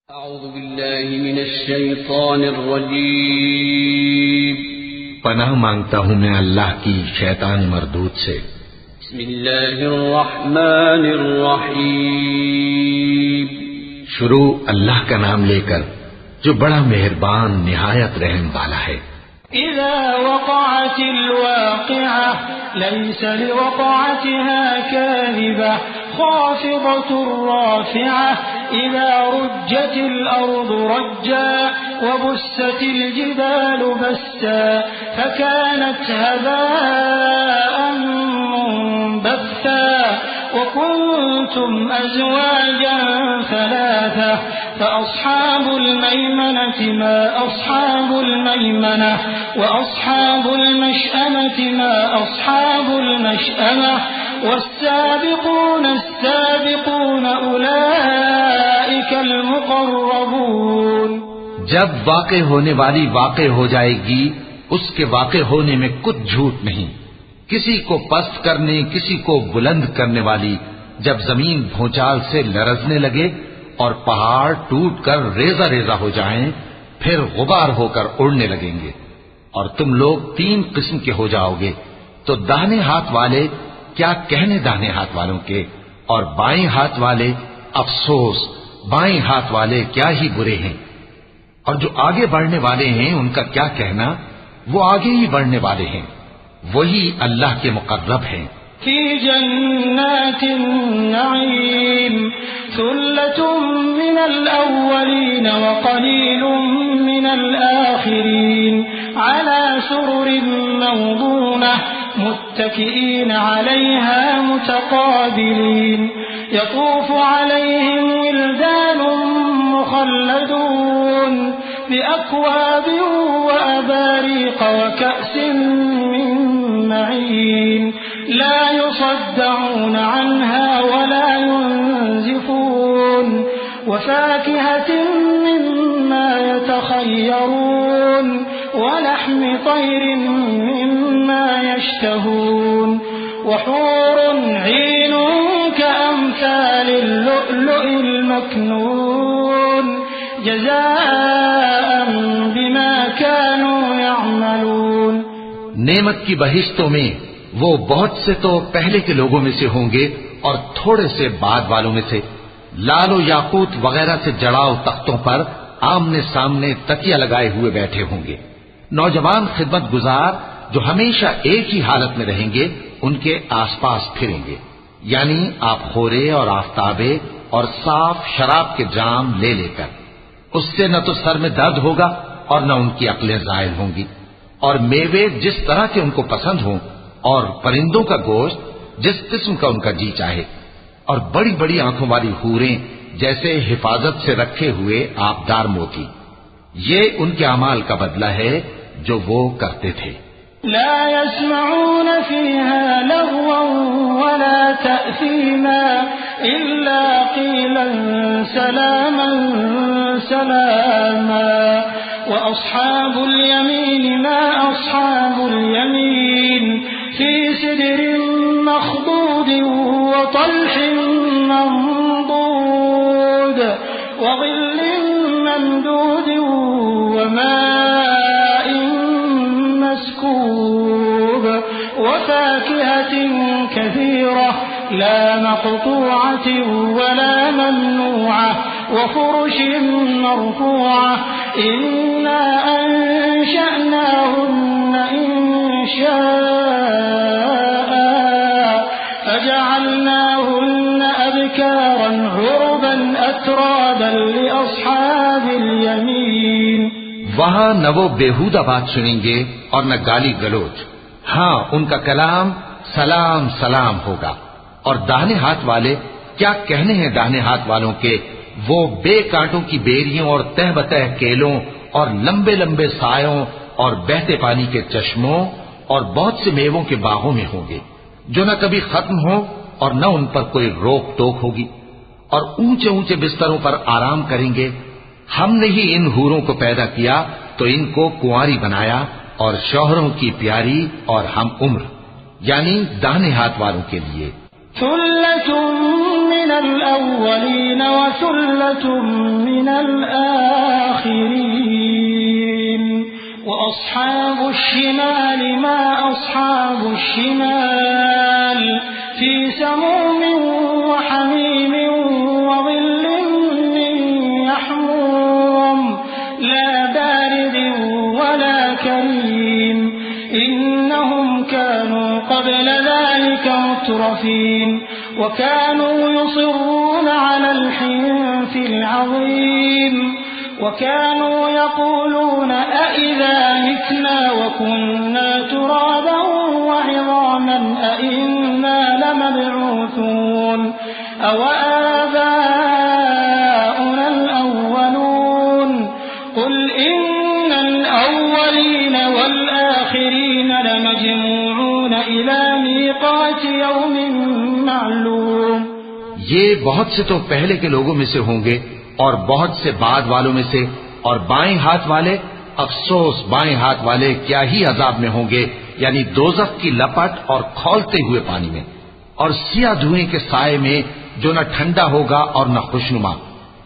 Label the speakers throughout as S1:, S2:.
S1: अऊज़ु बिल्लाहि मिनश शैतानिर रजीम।
S2: पनाह मांगता हूँ मैं अल्लाह की शैतान मरदूद से।
S1: बिस्मिल्लाहिर रहमानिर रहीम।
S2: शुरू अल्लाह का नाम लेकर जो बड़ा मेहरबान निहायत रहम वाला है।
S3: इज़ा वक़अतिल वाक़िअह लैस लिवक़अतिहा काज़िबह ख़ाफ़िदतुर राफ़िअह इज़ा रुज्जतिल अर्दु रज्जा वबुस्सतिल जिबालु बस्सा फकानत हबाअन मुंबस्सा वकुंतुम अज़वाजन सलासा फ़अस्हाबुल मैमनति मा अस्हाबुल मैमनह वअस्हाबुल मशअमति मा अस्हाबुल मशअमह वस्साबिक़ून अस्साबिक़ून उलाइकल मुक़र्रबून।
S2: जब वाक़े होने वाली वाक़े हो जाएगी, उसके वाक़े होने में कुछ झूठ नहीं। किसी को पस्त करने, किसी को बुलंद करने वाली जब जमीन भूचाल से लरजने लगे और पहाड़ टूटकर रेजा रेजा हो जाएं, फिर गुबार होकर उड़ने लगेंगे और तुम लोग तीन किस्म के हो जाओगे। तो दाहिने हाथ वाले क्या कहने दाहिने हाथ वालों के, और बाएं हाथ वाले अफसोस बाएं हाथ वाले क्या ही बुरे हैं। और जो आगे बढ़ने वाले हैं उनका क्या कहना, वो आगे ही बढ़ने वाले हैं, वही अल्लाह के मुक़र्रब हैं।
S3: फी जन्नातिन नईम सुल्लतुम मिनल अव्वलीन व क़लीलुम मिनल आखिरीन अला सुरुरिन मौदूनह मुत्तकिईन अलैहा मुतक़ाबिलीन यतूफ़ु अलैहिम विल्दानुम मुख़ल्लदून बिअक्वाबिन व अबारीक़ व कअसिन मिन मईन ला युसद्दऊन अन्हा वला युनज़िफून वफ़ाकिहतिन मिम्मा यतख़य्यरून वलहमि तैरिन मिम्मा यश्तहून वहूरुन ईन कअम्सालिल लुअ्लुइल मक्नून जज़ाअन बिमा कानू यअमलून।
S2: नेमत की बहिश्तों में वो बहुत से तो पहले के लोगों में से होंगे और थोड़े से बाद वालों में से। लालो याकूत वगैरह से जड़ाव तख्तों पर आमने सामने तकिया लगाए हुए बैठे होंगे। नौजवान खिदमत गुजार जो हमेशा एक ही हालत में रहेंगे उनके आसपास फिरेंगे, यानी आप खोरे और आफ्ताबे और साफ शराब के जाम ले लेकर। उससे न तो सर में दर्द होगा और न उनकी अक्लें ज़ायल होंगी, और मेवे जिस तरह के उनको पसंद हों, और परिंदों का गोश्त जिस किस्म का उनका जी चाहे, और बड़ी बड़ी आंखों वाली हूरें जैसे हिफाजत से रखे हुए आबदार मोती। ये उनके अमाल का बदला है जो वो करते थे।
S3: ला यस्मऊन फीहा लग़वन वला तअसीमा इल्ला क़ीलन सलामन सलामा व अस्हाबुल यमीन मा अस्हाबुल यमीन फी सिदरिन मख़दूदिन व तल्हिन मंदूद व ज़िल्लिन ममदूदिन व माइन मस्कूब व फ़ाकिहतिन कसीरह ला मक़तूअतिन वला ममनूअह व फ़ुरुशिन मरफ़ूअह इन्ना अंशअनाहुन्न इंशाअ फजअलनाहुन्न अबकारन उरबन अतराबन लिअस्हाबिल यमीन।
S2: वहां न वो बेहूदा बात सुनेंगे और न गाली गलोच। हाँ, उनका कलाम सलाम सलाम होगा। और दाहिने हाथ वाले क्या कहने हैं दाहिने हाथ वालों के, वो बेकांटों की बेरियों और तह बतह केलों और लंबे लंबे सायों और बहते पानी के चश्मों और बहुत से मेवों के बागों में होंगे, जो न कभी खत्म हो और न उन पर कोई रोक टोक होगी, और ऊंचे ऊंचे बिस्तरों पर आराम करेंगे। हमने ही इन हूरों को पैदा किया तो इनको कुंवारी बनाया, और शौहरों की प्यारी और हम उम्र, यानी दाहिने हाथ वालों के लिए।
S3: सुल्लतुम मिनल अव्वलीन व सुल्लतुम मिनल आखिरीन व अस्हाबुश शिमाल मा अस्हाबुश शिमाल फी समूमिन व हमीमिन व ज़िल्लिन मिन यहमूम ला बारिदिन व ला करीम इन्नहुम कानू क़ब्ल ज़ालिका मुत्रफीन व कानू युसिर्रून अलल हिन्सिल अज़ीम व कानू यक़ूलून अइज़ा मितना व कुन्ना तुराबन व इज़ामन अइन्ना लमबऊसून अव आबाउनल अव्वलून क़ुल इन्नल अव्वलीन वल आखिरीन लमजमूऊन इला मीक़ाति यौमिन मालूम।
S2: ये बहुत से तो पहले के लोगों में से होंगे और बहुत से बाद वालों में से, और बाएं हाथ वाले, अफसोस बाएं हाथ वाले क्या ही अजाब में होंगे, यानी दोज़ख की लपट और खौलते हुए पानी में, और सिया धुएं के साए में जो न ठंडा होगा और न खुशनुमा।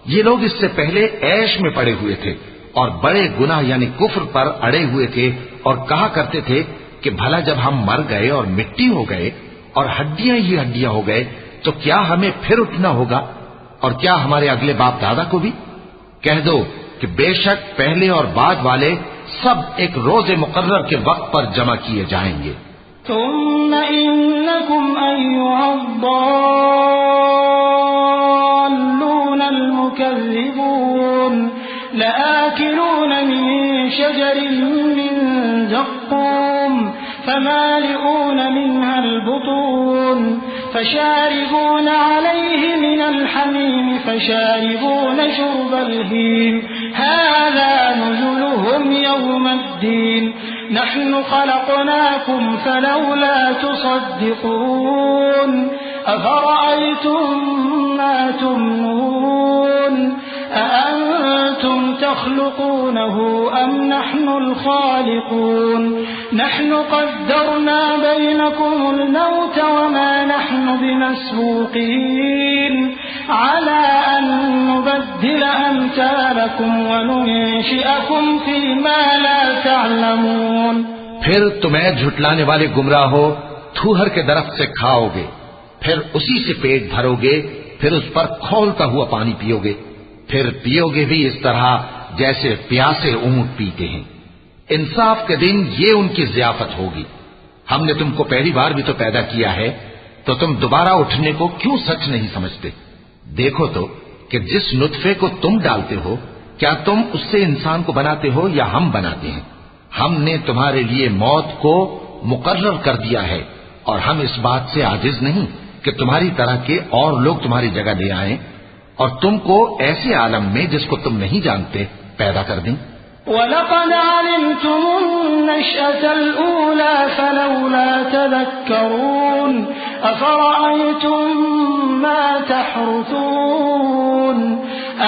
S2: ये लोग इससे पहले ऐश में पड़े हुए थे और बड़े गुनाह यानी कुफ्र पर अड़े हुए थे, और कहा करते थे कि भला जब हम मर गए और मिट्टी हो गए और हड्डियां ही हड्डियां हो गए तो क्या हमें फिर उठना होगा, और क्या हमारे अगले बाप दादा को भी? कह दो कि बेशक पहले और बाद वाले सब एक रोजे मुकर्रर के वक्त पर जमा किए जाएंगे।
S3: थुम्मा इन्नकुम अय्युहद्दाल्लूनल मुकज़्ज़िबून लआकिलून मिन शजरिन मिन ज़क़्क़ूम फमालिऊन मिनहल बुतून फशारिबून अलैहि मिनल हमीम फशारिबून शुर्बल हीम हाज़ा नुज़ुलुहुम यौमद्दीन नहनु खलक़नाकुम फलौला तुसद्दिक़ून अफ़रअय्तुम मा तुमनून अअंतुम तख़्लुक़ूनहु अम नहनुल ख़ालिक़ून नहनु क़द्दरना बैनकुमुल मौत वमा नहनु बिमस्बूक़ीन अला अन नुबद्दिल अम्सालकुम व नुनशिअकुम फ़ीमा ला तअलमून।
S2: फिर तुम्हें झुटलाने वाले गुमराह हो थूहर के दरख्त से खाओगे, फिर उसी से पेट भरोगे, फिर उस पर खौलता हुआ पानी पियोगे, फिर पियोगे भी इस तरह जैसे प्यासे ऊंट पीते हैं। इंसाफ के दिन ये उनकी ज़ियाफत होगी। हमने तुमको पहली बार भी तो पैदा किया है, तो तुम दोबारा उठने को क्यों सच नहीं समझते? देखो तो कि जिस नुत्फे को तुम डालते हो क्या तुम उससे इंसान को बनाते हो या हम बनाते हैं? हमने तुम्हारे लिए मौत को मुकर्रर कर दिया है, और हम इस बात से आजिज नहीं कि तुम्हारी तरह के और लोग तुम्हारी जगह ले आएं और तुमको ऐसे आलम में जिसको तुम नहीं जानते पैदा कर दें।
S3: वलक़द अलिमतुमुन नशअतल ऊला फलौला तज़क्करून अफ़रअय्तुम मा तहरुसून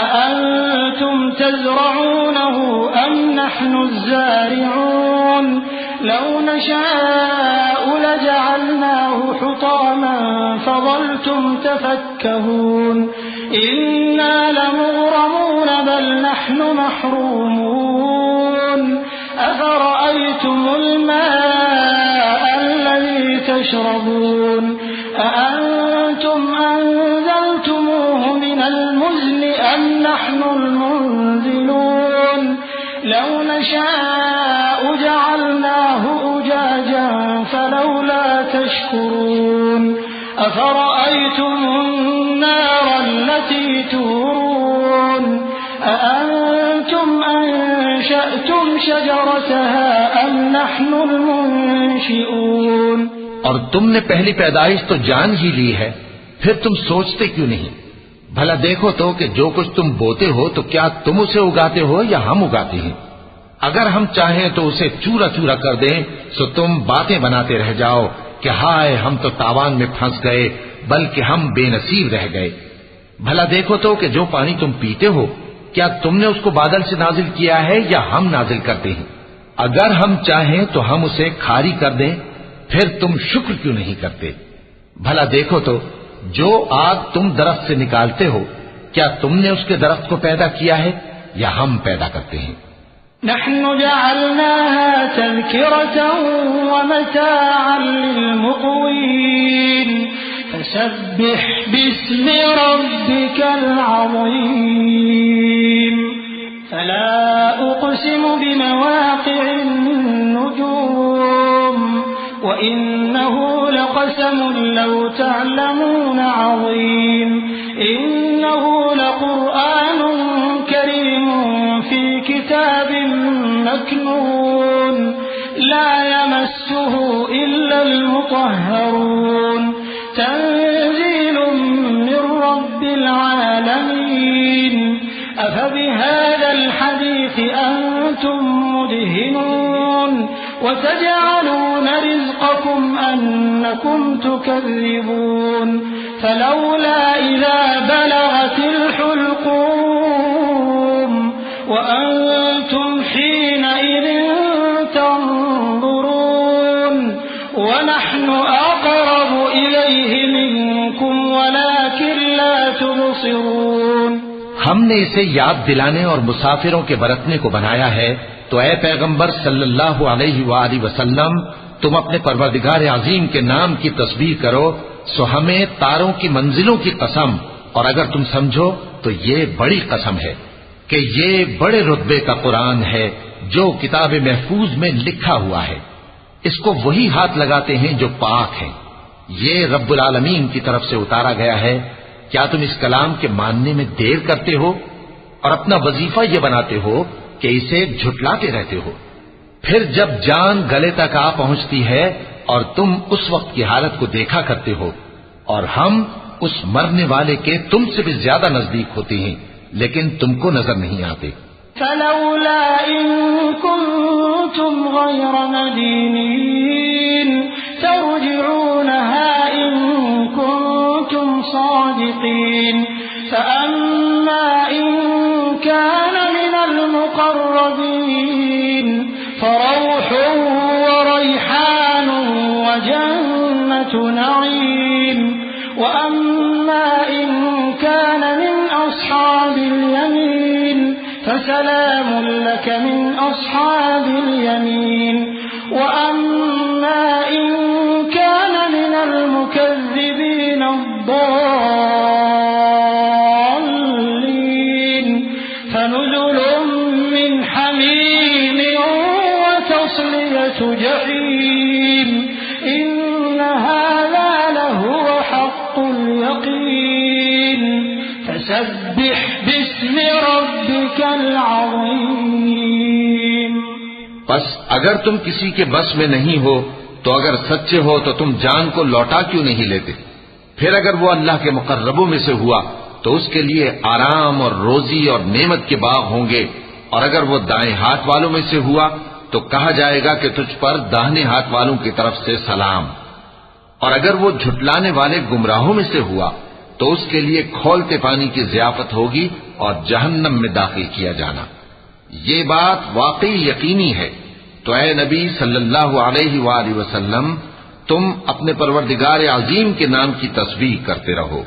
S3: अअंतुम तज़रऊनहु अम नहनुज़ ज़ारिऊन लौ नशाअ लजअलनाहु हुतामन फज़ल्तुम तफक्कहून इन्ना लमुग़रमून बल नहनु महरूमून अफ़रअय्तुमुल माअ अल्लज़ी तशरबून अअंतुम अनज़लतमूहु मिनल मुज़्नि अम नहनुल मुनज़िलून लौ नशाअ जअलनाहु उजाजन फलौला तशकुरून अफ़रअय्तुमुन नार التي تورون أأنتم أنشأتم شجرتها أم نحن المنشئون।
S2: और तुमने पहली पैदाइश तो जान ही ली है, फिर तुम सोचते क्यों नहीं? भला देखो तो कि जो कुछ तुम बोते हो तो क्या तुम उसे उगाते हो या हम उगाते हैं? अगर हम चाहें तो उसे चूरा चूरा कर दें तो तुम बातें बनाते रह जाओ कि हाय हम तो तावान में फंस गए, बल्कि हम बेनसीब रह गए। भला देखो तो कि जो पानी तुम पीते हो क्या तुमने उसको बादल से नाजिल किया है या हम नाजिल करते हैं? अगर हम चाहें तो हम उसे खारी कर दें, फिर तुम शुक्र क्यों नहीं करते? भला देखो तो, जो आग तुम दरख्त से निकालते हो, क्या तुमने उसके दरख्त को पैदा किया है या हम पैदा करते हैं?
S3: नहनु जअलनाहा तज़किरतन व मताअन लिलमुक़वीन फसब्बिह बिस्मि रब्बिकल अज़ीम फला उक़सिमु बिमवाक़िअन नुजूम व इन्नहु लक़समुन लौ तअलमून अज़ीम इन्नहु लक़ुरआनुन करीमुन फी किताबिन मकनून ला यमस्सुहु इल्लल मुतहहरून तंज़ीलुम मिन रब्बिल आलमीन अफबिहाज़ल हदीस अंतुम मुदहिनून वतजअलून रिज़्क़कुम अन्नकुम तुकज़्ज़िबून फलौला इज़ा बलगतिल हुल्क़ूम वअंतुम हीनइज़िन तंज़ुरून वनहनु अक़रबु इलैहि मिनकुम वलाकिन ला तुबसिरून।
S2: हमने इसे याद दिलाने और मुसाफिरों के बरतने को बनाया है, तो ऐ पैगंबर सल्लल्लाहु अलैहि वसल्लम, तुम अपने परवरदिगार अजीम के नाम की तस्बीह करो, सो हमें तारों की मंजिलों की कसम, और अगर तुम समझो तो ये बड़ी कसम है कि ये बड़े रुतबे का कुरान है जो किताब महफूज में लिखा हुआ है। इसको वही हाथ लगाते हैं जो पाक हैं। ये रब्बुल आलमीन की तरफ से उतारा गया है। क्या तुम इस कलाम के मानने में देर करते हो और अपना वजीफा ये बनाते हो कि इसे झुटलाते रहते हो? फिर जब जान गले तक आ पहुंचती है और तुम उस वक्त की हालत को देखा करते हो, और हम उस मरने वाले के तुमसे भी ज्यादा नजदीक होते हैं, लेकिन तुमको नजर नहीं आते।
S3: फलौला इन कुंतुम गैर मदीनीन तर्जिऊनहा इन कुंतुम सादिकीन फअम्मा इन कान मिनल मुक़र्रबीन फरौहुन व रैहानुन व जन्नतु नईम व अम्मा इन कान मिन अस्हाबिल यमीन फसलामुन लक मिन अस्हाबिल यमीन व अम्मा इन कान मिनल मुकज़्ज़िबीन अद्दाल्लीन फनुज़ुलुम मिन हमीम व तस्लियतु जहीम इन्न हाज़ा लहुव हक़्क़ुल यक़ीन फसब्बिह बिस्मि रब्बिकल अज़ीम।
S2: बस अगर तुम किसी के बस में नहीं हो, तो अगर सच्चे हो तो तुम जान को लौटा क्यों नहीं लेते? फिर अगर वो अल्लाह के मुकर्रबों में से हुआ तो उसके लिए आराम और रोजी और नेमत के बाग होंगे, और अगर वो दाएं हाथ वालों में से हुआ तो कहा जाएगा कि तुझ पर दाहिने हाथ वालों की तरफ से सलाम, और अगर वो झुटलाने वाले गुमराहों में से हुआ तो उसके लिए खौलते पानी की ज़ियाफत होगी और जहन्नम में दाखिल किया जाना। ये बात वाकई यकीनी है। तो ऐ नबी सल्लल्लाहु अलैहि वसल्लम, तुम अपने परवरदिगार अजीम के नाम की तस्बीह करते रहो।